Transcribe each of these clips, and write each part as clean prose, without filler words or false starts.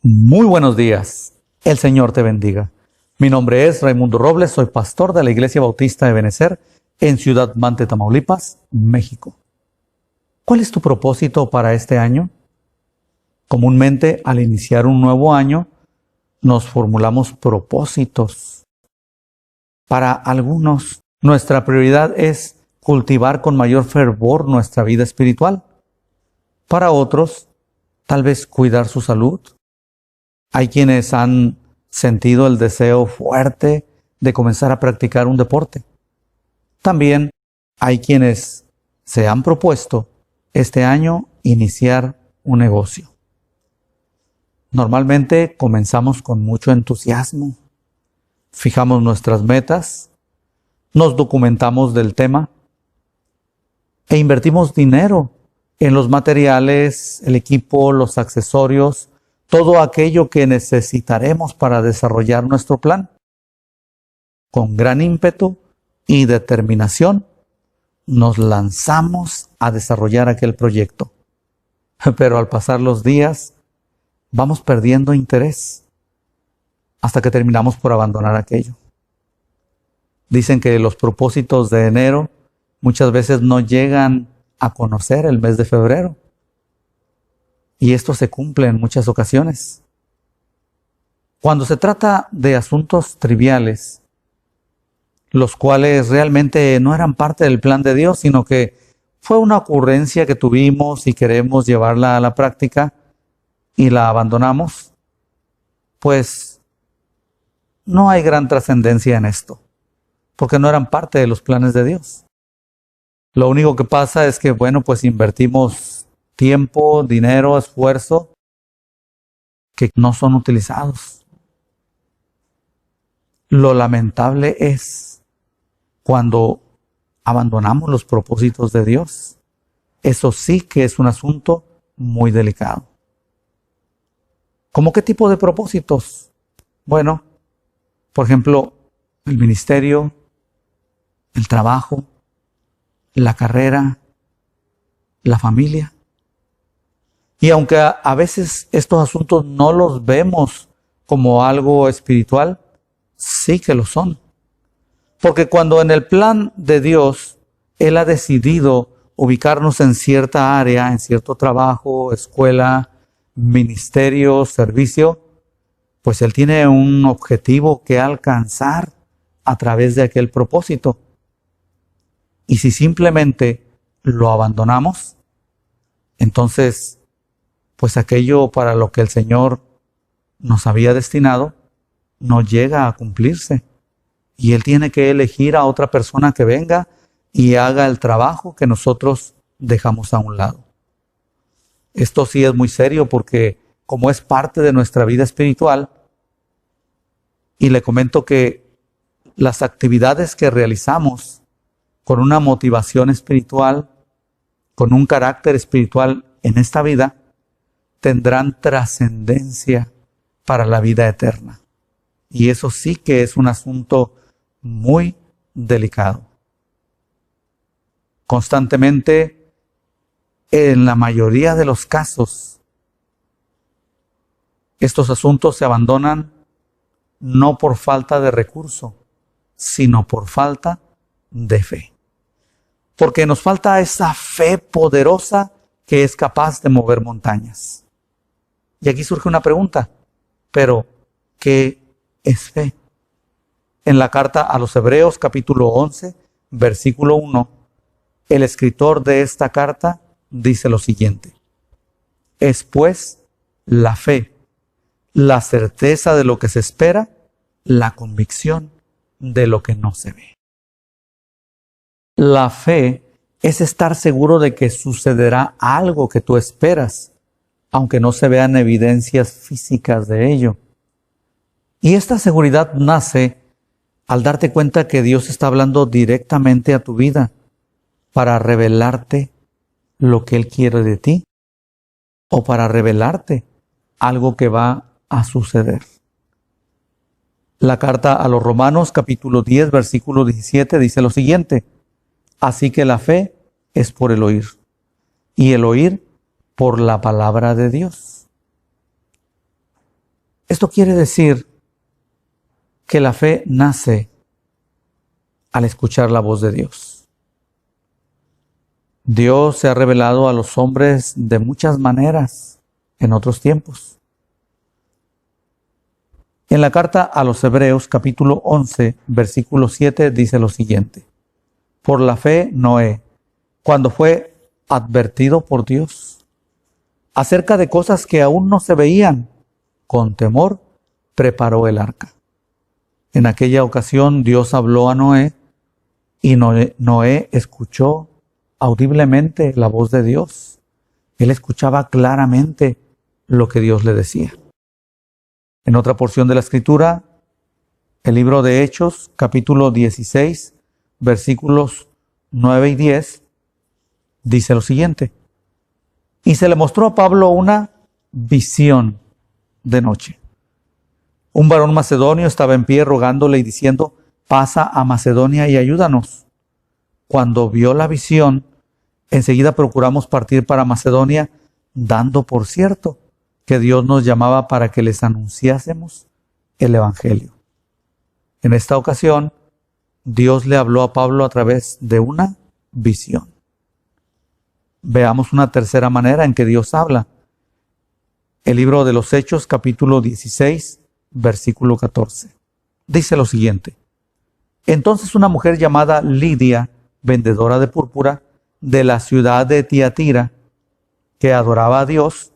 Muy buenos días. El Señor te bendiga. Mi nombre es Raimundo Robles, soy pastor de la Iglesia Bautista de Benecer en Ciudad Mante, Tamaulipas, México. ¿Cuál es tu propósito para este año? Comúnmente, al iniciar un nuevo año, nos formulamos propósitos. Para algunos, nuestra prioridad es cultivar con mayor fervor nuestra vida espiritual. Para otros, tal vez cuidar su salud. Hay quienes han sentido el deseo fuerte de comenzar a practicar un deporte. También hay quienes se han propuesto este año iniciar un negocio. Normalmente comenzamos con mucho entusiasmo. Fijamos nuestras metas, nos documentamos del tema e invertimos dinero en los materiales, el equipo, los accesorios, todo aquello que necesitaremos para desarrollar nuestro plan. Con gran ímpetu y determinación, nos lanzamos a desarrollar aquel proyecto. Pero al pasar los días, vamos perdiendo interés hasta que terminamos por abandonar aquello. Dicen que los propósitos de enero muchas veces no llegan a conocer el mes de febrero. Y esto se cumple en muchas ocasiones. Cuando se trata de asuntos triviales, los cuales realmente no eran parte del plan de Dios, sino que fue una ocurrencia que tuvimos y queremos llevarla a la práctica y la abandonamos, pues no hay gran trascendencia en esto, porque no eran parte de los planes de Dios. Lo único que pasa es que, pues invertimos tiempo, dinero, esfuerzo que no son utilizados. Lo lamentable es cuando abandonamos los propósitos de Dios. Eso sí que es un asunto muy delicado. ¿Cómo qué tipo de propósitos? Bueno, por ejemplo, el ministerio, el trabajo, la carrera, la familia. Y aunque a veces estos asuntos no los vemos como algo espiritual, sí que lo son. Porque cuando en el plan de Dios, Él ha decidido ubicarnos en cierta área, en cierto trabajo, escuela, ministerio, servicio, pues Él tiene un objetivo que alcanzar a través de aquel propósito. Y si simplemente lo abandonamos, entonces pues aquello para lo que el Señor nos había destinado no llega a cumplirse. Y Él tiene que elegir a otra persona que venga y haga el trabajo que nosotros dejamos a un lado. Esto sí es muy serio porque como es parte de nuestra vida espiritual, y le comento que las actividades que realizamos con una motivación espiritual, con un carácter espiritual en esta vida, tendrán trascendencia para la vida eterna. Y eso sí que es un asunto muy delicado. Constantemente, en la mayoría de los casos, estos asuntos se abandonan no por falta de recurso, sino por falta de fe. Porque nos falta esa fe poderosa que es capaz de mover montañas. Y aquí surge una pregunta, pero ¿qué es fe? En la carta a los Hebreos, capítulo 11, versículo 1, el escritor de esta carta dice lo siguiente: es pues la fe, la certeza de lo que se espera, la convicción de lo que no se ve. La fe es estar seguro de que sucederá algo que tú esperas, aunque no se vean evidencias físicas de ello. Y esta seguridad nace al darte cuenta que Dios está hablando directamente a tu vida para revelarte lo que Él quiere de ti o para revelarte algo que va a suceder. La carta a los Romanos, capítulo 10, versículo 17, dice lo siguiente: así que la fe es por el oír, y el oír por la palabra de Dios. Esto quiere decir que la fe nace al escuchar la voz de Dios. Dios se ha revelado a los hombres de muchas maneras en otros tiempos. En la carta a los Hebreos, capítulo 11, versículo 7, dice lo siguiente: por la fe, Noé, cuando fue advertido por Dios acerca de cosas que aún no se veían, con temor preparó el arca. En aquella ocasión Dios habló a Noé y Noé escuchó audiblemente la voz de Dios. Él escuchaba claramente lo que Dios le decía. En otra porción de la Escritura, el libro de Hechos, capítulo 16, versículos 9 y 10, dice lo siguiente: y se le mostró a Pablo una visión de noche. Un varón macedonio estaba en pie rogándole y diciendo: pasa a Macedonia y ayúdanos. Cuando vio la visión, enseguida procuramos partir para Macedonia, dando por cierto que Dios nos llamaba para que les anunciásemos el Evangelio. En esta ocasión, Dios le habló a Pablo a través de una visión. Veamos una tercera manera en que Dios habla. El libro de los Hechos, capítulo 16, versículo 14. Dice lo siguiente: entonces una mujer llamada Lidia, vendedora de púrpura, de la ciudad de Tiatira, que adoraba a Dios,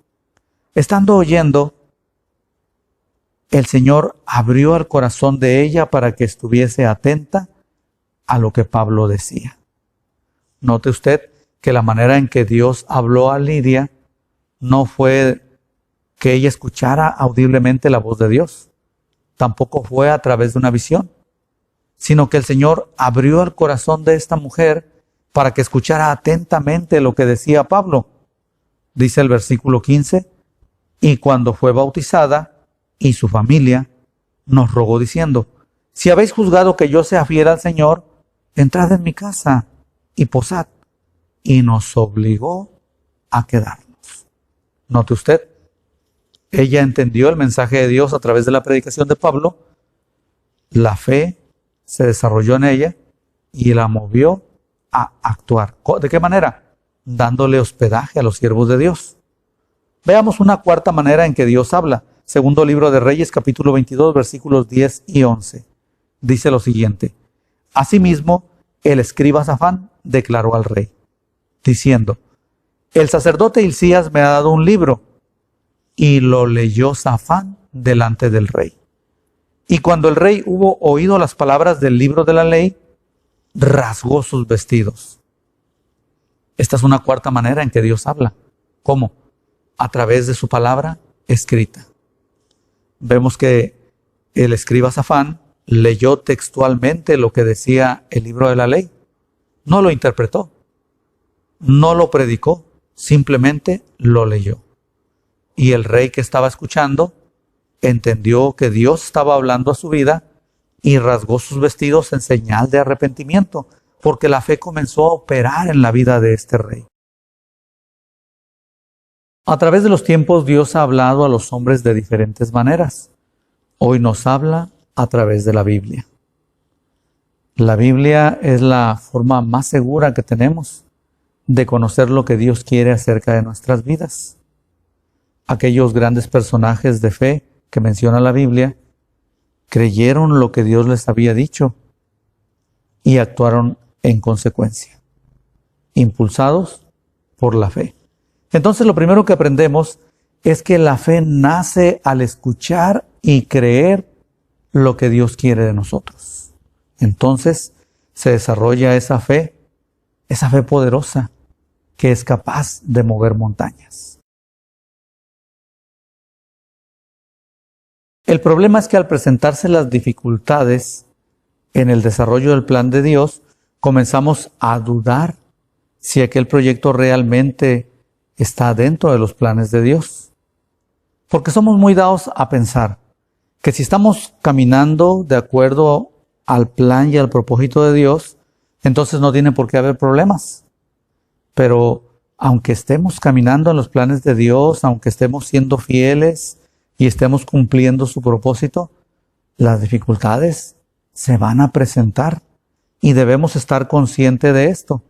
estando oyendo, el Señor abrió el corazón de ella para que estuviese atenta a lo que Pablo decía. Note usted que la manera en que Dios habló a Lidia no fue que ella escuchara audiblemente la voz de Dios. Tampoco fue a través de una visión, sino que el Señor abrió el corazón de esta mujer para que escuchara atentamente lo que decía Pablo. Dice el versículo 15, y cuando fue bautizada y su familia, nos rogó diciendo: si habéis juzgado que yo sea fiel al Señor, entrad en mi casa y posad. Y nos obligó a quedarnos. Note usted, ella entendió el mensaje de Dios a través de la predicación de Pablo. La fe se desarrolló en ella y la movió a actuar. ¿De qué manera? Dándole hospedaje a los siervos de Dios. Veamos una cuarta manera en que Dios habla. Segundo libro de Reyes, capítulo 22, versículos 10 y 11. Dice lo siguiente: asimismo, el escriba Safán declaró al rey, diciendo: el sacerdote Hilcías me ha dado un libro. Y lo leyó Safán delante del rey. Y cuando el rey hubo oído las palabras del libro de la ley, rasgó sus vestidos. Esta es una cuarta manera en que Dios habla. ¿Cómo? A través de su palabra escrita. Vemos que el escriba Safán leyó textualmente lo que decía el libro de la ley. No lo interpretó, no lo predicó, simplemente lo leyó. Y el rey que estaba escuchando entendió que Dios estaba hablando a su vida y rasgó sus vestidos en señal de arrepentimiento, porque la fe comenzó a operar en la vida de este rey. A través de los tiempos, Dios ha hablado a los hombres de diferentes maneras. Hoy nos habla a través de la Biblia. La Biblia es la forma más segura que tenemos de conocer lo que Dios quiere acerca de nuestras vidas. Aquellos grandes personajes de fe que menciona la Biblia creyeron lo que Dios les había dicho y actuaron en consecuencia, impulsados por la fe. Entonces, lo primero que aprendemos es que la fe nace al escuchar y creer lo que Dios quiere de nosotros. Entonces se desarrolla esa fe poderosa que es capaz de mover montañas. El problema es que al presentarse las dificultades en el desarrollo del plan de Dios, comenzamos a dudar si aquel proyecto realmente está dentro de los planes de Dios. Porque somos muy dados a pensar que si estamos caminando de acuerdo al plan y al propósito de Dios, entonces no tiene por qué haber problemas. Pero aunque estemos caminando en los planes de Dios, aunque estemos siendo fieles, y estemos cumpliendo su propósito, las dificultades se van a presentar y debemos estar conscientes de esto.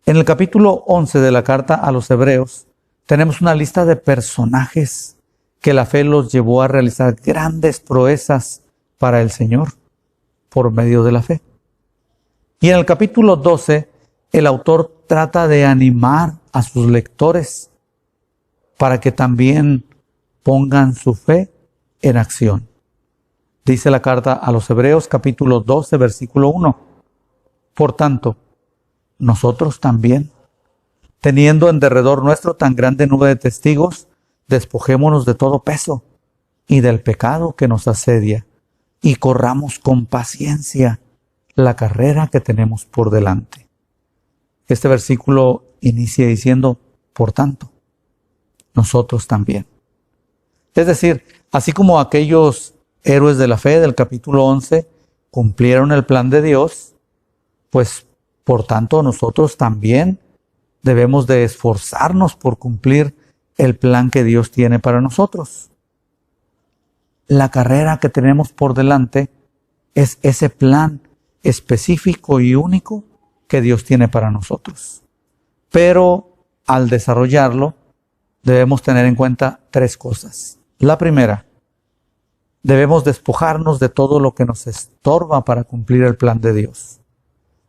En el capítulo 11 de la carta a los Hebreos tenemos una lista de personajes que la fe los llevó a realizar grandes proezas para el Señor por medio de la fe. Y en el capítulo 12, el autor trata de animar a sus lectores para que también pongan su fe en acción. Dice la carta a los Hebreos, capítulo 12, versículo 1. Por tanto, nosotros también, teniendo en derredor nuestro tan grande nube de testigos, despojémonos de todo peso y del pecado que nos asedia, y corramos con paciencia la carrera que tenemos por delante. Este versículo inicia diciendo, por tanto, nosotros también. Es decir, así como aquellos héroes de la fe del capítulo 11 cumplieron el plan de Dios, pues por tanto nosotros también debemos de esforzarnos por cumplir el plan que Dios tiene para nosotros. La carrera que tenemos por delante es ese plan específico y único que Dios tiene para nosotros. Pero al desarrollarlo, debemos tener en cuenta tres cosas. La primera, debemos despojarnos de todo lo que nos estorba para cumplir el plan de Dios.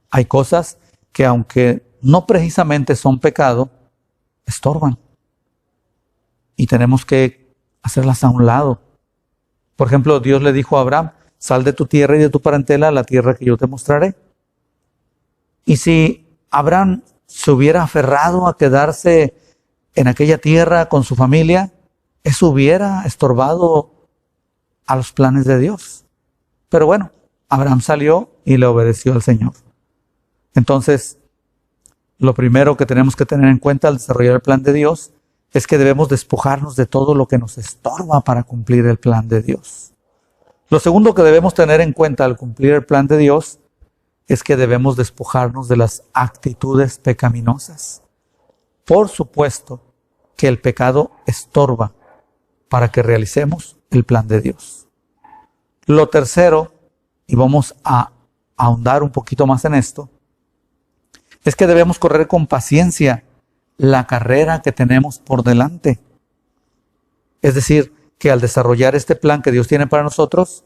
Hay cosas que, aunque no precisamente son pecado, estorban. Y tenemos que hacerlas a un lado. Por ejemplo, Dios le dijo a Abraham, sal de tu tierra y de tu parentela a la tierra que yo te mostraré. Y si Abraham se hubiera aferrado a quedarse en aquella tierra con su familia, eso hubiera estorbado a los planes de Dios. Pero bueno, Abraham salió y le obedeció al Señor. Entonces, lo primero que tenemos que tener en cuenta al desarrollar el plan de Dios es que debemos despojarnos de todo lo que nos estorba para cumplir el plan de Dios. Lo segundo que debemos tener en cuenta al cumplir el plan de Dios es que debemos despojarnos de las actitudes pecaminosas. Por supuesto que el pecado estorba para que realicemos el plan de Dios. Lo tercero, y vamos a ahondar un poquito más en esto, es que debemos correr con paciencia la carrera que tenemos por delante. Es decir, que al desarrollar este plan que Dios tiene para nosotros,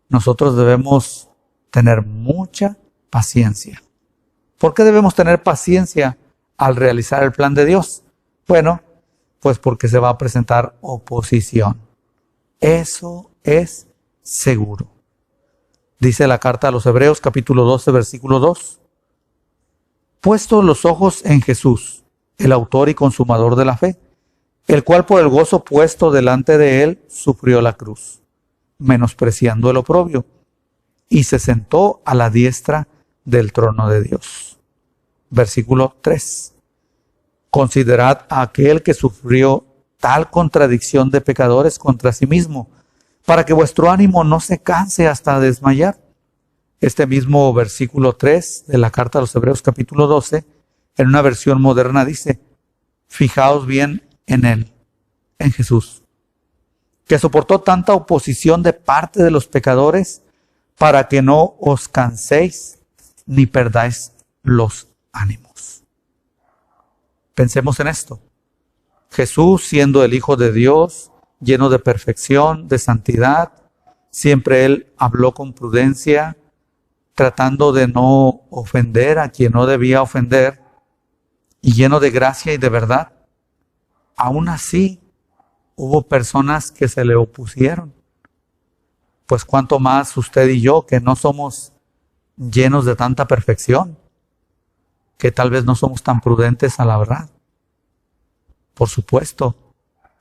nosotros debemos tener mucha paciencia. ¿Por qué debemos tener paciencia al realizar el plan de Dios? Bueno, pues porque se va a presentar oposición. Eso es seguro. Dice la carta a los Hebreos, capítulo 12, versículo 2. Puesto los ojos en Jesús, el autor y consumador de la fe, el cual por el gozo puesto delante de él sufrió la cruz, menospreciando el oprobio, y se sentó a la diestra del trono de Dios. Versículo 3. Considerad a aquel que sufrió tal contradicción de pecadores contra sí mismo, para que vuestro ánimo no se canse hasta desmayar. Este mismo versículo 3 de la carta a los Hebreos capítulo 12, en una versión moderna dice, fijaos bien en él, en Jesús, que soportó tanta oposición de parte de los pecadores para que no os canséis ni perdáis los ánimos. Pensemos en esto. Jesús, siendo el Hijo de Dios, lleno de perfección, de santidad, siempre Él habló con prudencia, tratando de no ofender a quien no debía ofender, y lleno de gracia y de verdad. Aún así, hubo personas que se le opusieron. Pues cuánto más usted y yo, que no somos llenos de tanta perfección, que tal vez no somos tan prudentes a la verdad. Por supuesto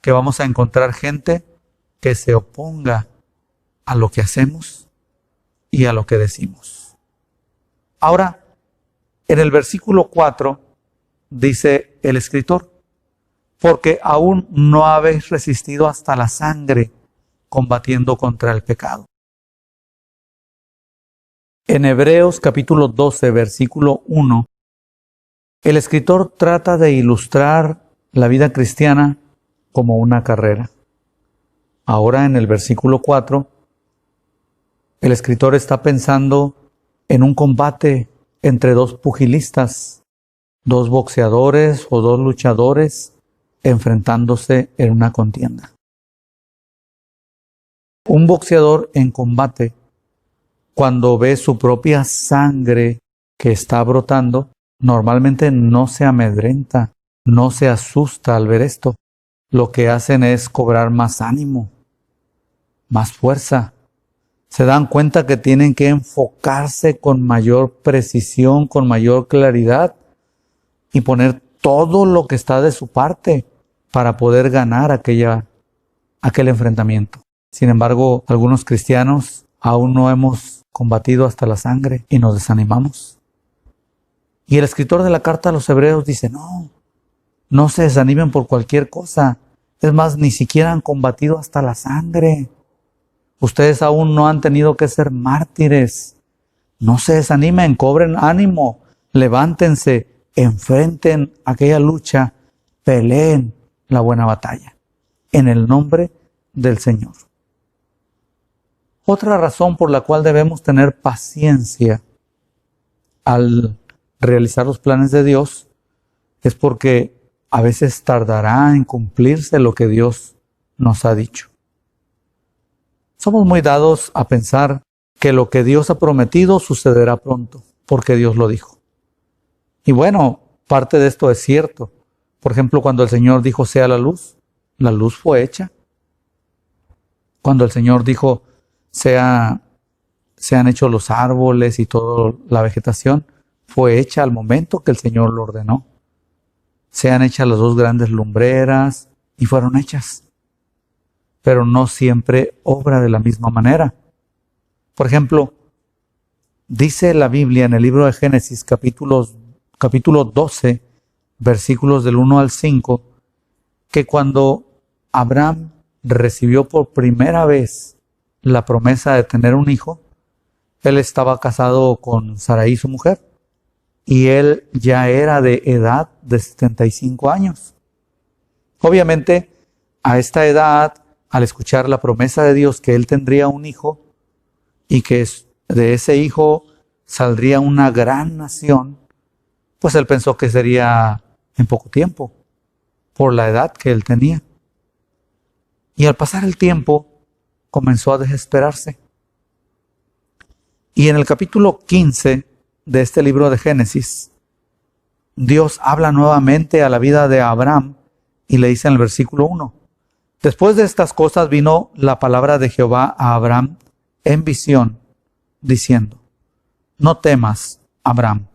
que vamos a encontrar gente que se oponga a lo que hacemos y a lo que decimos. Ahora, en el versículo 4 dice el escritor, porque aún no habéis resistido hasta la sangre combatiendo contra el pecado. En Hebreos capítulo 12, versículo 1, el escritor trata de ilustrar la vida cristiana como una carrera. Ahora en el versículo 4, el escritor está pensando en un combate entre dos pugilistas, dos boxeadores o dos luchadores enfrentándose en una contienda. Un boxeador en combate, cuando ve su propia sangre que está brotando, normalmente no se amedrenta, no se asusta al ver esto. Lo que hacen es cobrar más ánimo, más fuerza. Se dan cuenta que tienen que enfocarse con mayor precisión, con mayor claridad y poner todo lo que está de su parte para poder ganar aquel enfrentamiento. Sin embargo, algunos cristianos aún no hemos combatido hasta la sangre y nos desanimamos. Y el escritor de la carta a los Hebreos dice, no se desanimen por cualquier cosa. Es más, ni siquiera han combatido hasta la sangre. Ustedes aún no han tenido que ser mártires. No se desanimen, cobren ánimo, levántense, enfrenten aquella lucha, peleen la buena batalla en el nombre del Señor. Otra razón por la cual debemos tener paciencia al realizar los planes de Dios es porque a veces tardará en cumplirse lo que Dios nos ha dicho. Somos muy dados a pensar que lo que Dios ha prometido sucederá pronto, porque Dios lo dijo. Y bueno, parte de esto es cierto. Por ejemplo, cuando el Señor dijo sea la luz fue hecha. Cuando el Señor dijo sean hechos los árboles y toda la vegetación, fue hecha al momento que el Señor lo ordenó. Sean hechas las dos grandes lumbreras y fueron hechas. Pero no siempre obra de la misma manera. Por ejemplo, dice la Biblia en el libro de Génesis, capítulo 12, versículos del 1 al 5, que cuando Abraham recibió por primera vez la promesa de tener un hijo, él estaba casado con Sarai, su mujer, y él ya era de edad de 75 años. Obviamente, a esta edad, al escuchar la promesa de Dios que él tendría un hijo y que de ese hijo saldría una gran nación, pues él pensó que sería en poco tiempo, por la edad que él tenía. Y al pasar el tiempo, comenzó a desesperarse. Y en el capítulo 15 de este libro de Génesis, Dios habla nuevamente a la vida de Abraham y le dice en el versículo 1, después de estas cosas vino la palabra de Jehová a Abraham en visión, diciendo, no temas, Abraham,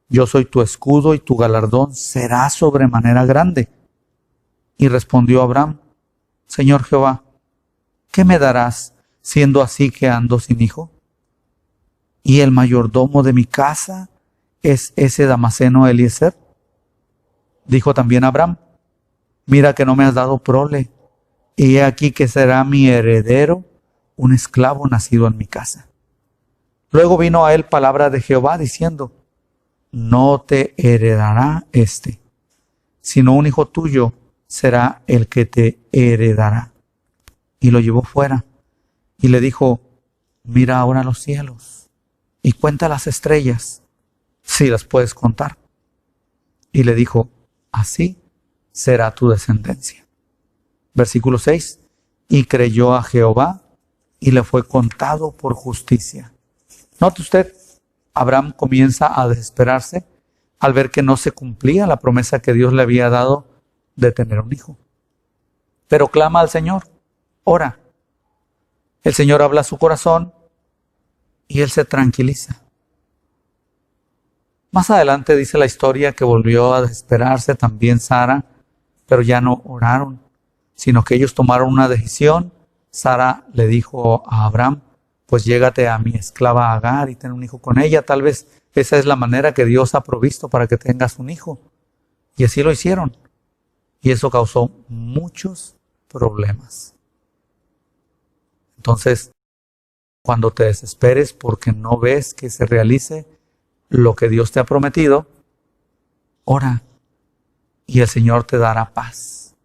yo soy tu escudo y tu galardón será sobremanera grande. Y respondió Abraham, Señor Jehová, ¿qué me darás siendo así que ando sin hijo? ¿Y el mayordomo de mi casa es ese Damaseno Eliezer? Dijo también Abraham, mira que no me has dado prole, y he aquí que será mi heredero un esclavo nacido en mi casa. Luego vino a él palabra de Jehová diciendo, no te heredará sino un hijo tuyo será el que te heredará. Y lo llevó fuera y le dijo, mira ahora los cielos y cuenta las estrellas, si las puedes contar. Y le dijo, así será tu descendencia. Versículo 6, y creyó a Jehová y le fue contado por justicia. Note usted, Abraham comienza a desesperarse al ver que no se cumplía la promesa que Dios le había dado de tener un hijo. Pero clama al Señor, ora. El Señor habla a su corazón y él se tranquiliza. Más adelante dice la historia que volvió a desesperarse también Sara, pero ya no oraron, sino que ellos tomaron una decisión. Sara le dijo a Abraham, pues llégate a mi esclava Agar y ten un hijo con ella. Tal vez esa es la manera que Dios ha provisto para que tengas un hijo. Y así lo hicieron. Y eso causó muchos problemas. Entonces, cuando te desesperes porque no ves que se realice lo que Dios te ha prometido, ora y el Señor te dará paz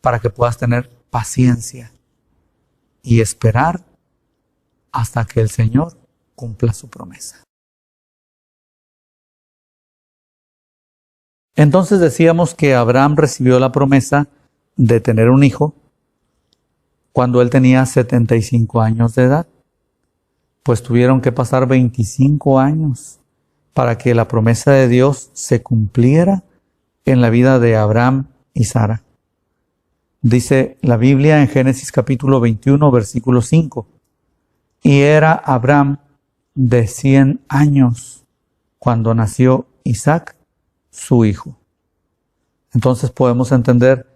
para que puedas tener paciencia y esperar hasta que el Señor cumpla su promesa. Entonces decíamos que Abraham recibió la promesa de tener un hijo cuando él tenía 75 años de edad. Pues tuvieron que pasar 25 años para que la promesa de Dios se cumpliera en la vida de Abraham y Sara. Dice la Biblia en Génesis capítulo 21, versículo 5. Y era Abraham de 100 años cuando nació Isaac, su hijo. Entonces podemos entender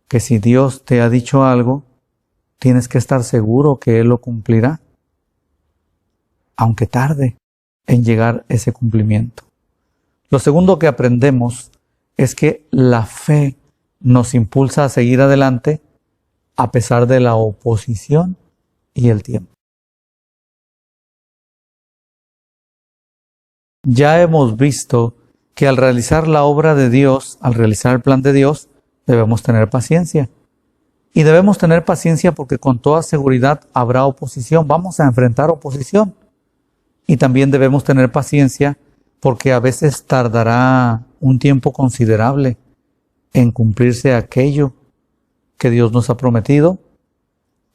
que si Dios te ha dicho algo, tienes que estar seguro que Él lo cumplirá, aunque tarde en llegar ese cumplimiento. Lo segundo que aprendemos es que la fe nos impulsa a seguir adelante a pesar de la oposición y el tiempo. Ya hemos visto que al realizar la obra de Dios, al realizar el plan de Dios, debemos tener paciencia. Y debemos tener paciencia porque con toda seguridad habrá oposición. Vamos a enfrentar oposición. Y también debemos tener paciencia porque a veces tardará un tiempo considerable en cumplirse aquello que Dios nos ha prometido,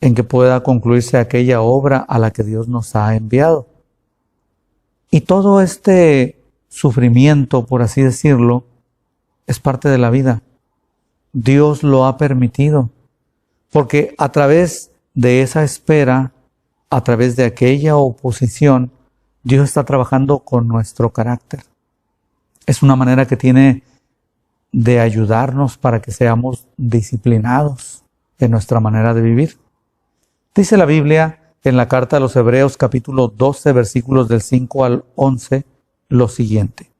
en que pueda concluirse aquella obra a la que Dios nos ha enviado. Y todo este sufrimiento, por así decirlo, es parte de la vida. Dios lo ha permitido, porque a través de esa espera, a través de aquella oposición, Dios está trabajando con nuestro carácter. Es una manera que tiene de ayudarnos para que seamos disciplinados en nuestra manera de vivir. Dice la Biblia en la carta a los Hebreos capítulo 12, versículos del 5 al 11, lo siguiente.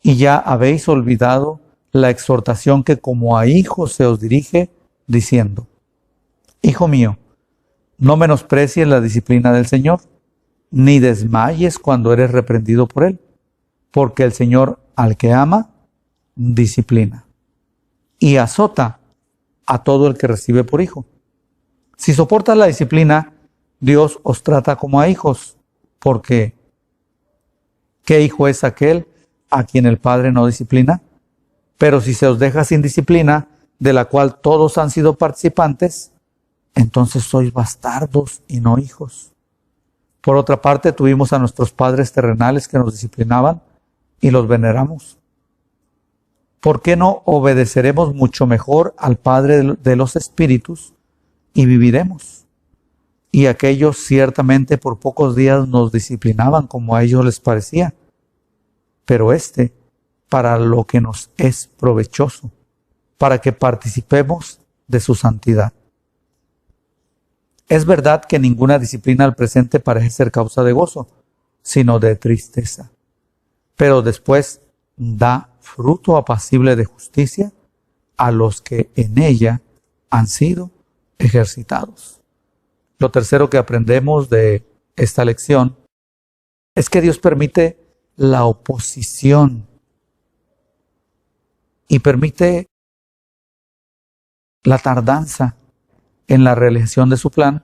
Y ya habéis olvidado la exhortación que como a hijos se os dirige, diciendo: Hijo mío, no menosprecies la disciplina del Señor, ni desmayes cuando eres reprendido por Él, porque el Señor al que ama, disciplina, y azota a todo el que recibe por hijo. Si soportas la disciplina, Dios os trata como a hijos, porque ¿qué hijo es aquel a quien el Padre no disciplina? Pero si se os deja sin disciplina, de la cual todos han sido participantes, entonces sois bastardos y no hijos. Por otra parte, tuvimos a nuestros padres terrenales que nos disciplinaban y los veneramos. ¿Por qué no obedeceremos mucho mejor al Padre de los Espíritus y viviremos? Y aquellos ciertamente por pocos días nos disciplinaban como a ellos les parecía, pero para lo que nos es provechoso, para que participemos de su santidad. Es verdad que ninguna disciplina al presente parece ser causa de gozo, sino de tristeza, pero después da fruto apacible de justicia a los que en ella han sido ejercitados. Lo tercero que aprendemos de esta lección es que Dios permite la oposición y permite la tardanza en la realización de su plan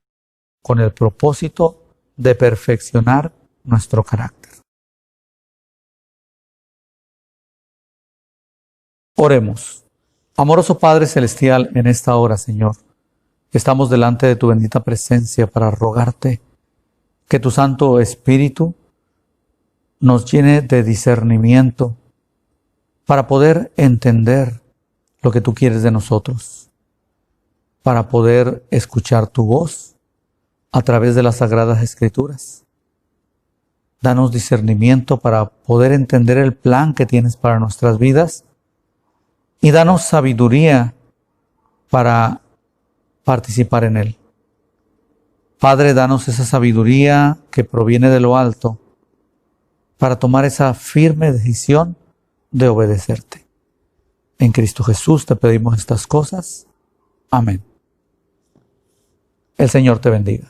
con el propósito de perfeccionar nuestro carácter. Oremos. Amoroso Padre Celestial, en esta hora, Señor, estamos delante de tu bendita presencia para rogarte que tu Santo Espíritu nos llene de discernimiento para poder entender lo que tú quieres de nosotros, para poder escuchar tu voz a través de las Sagradas Escrituras. Danos discernimiento para poder entender el plan que tienes para nuestras vidas y danos sabiduría para participar en él. Padre, danos esa sabiduría que proviene de lo alto para tomar esa firme decisión de obedecerte. En Cristo Jesús te pedimos estas cosas. Amén. El Señor te bendiga.